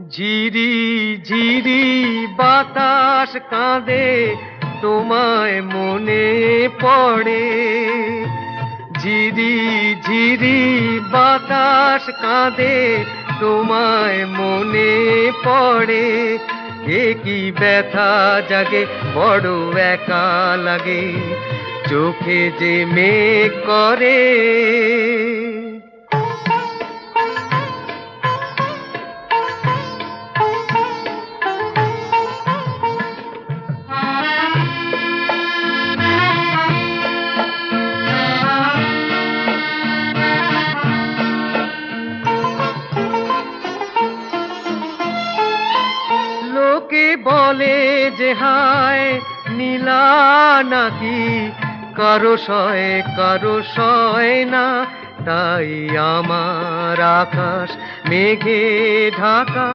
ঝিরি ঝিরি বাতাস কাঁদে, তোমায় মনে পড়ে। ঝিরি ঝিরি বাতাস কাঁদে, তোমায় মনে পড়ে। এ কি ব্যথা জাগে, বড় একা লাগে, চোখে যে মেঘ করে। লোকে বলে যে হায় নীলা নাকি, কারো সয় না। তাই আমার আকাশ মেঘে ঢাকা।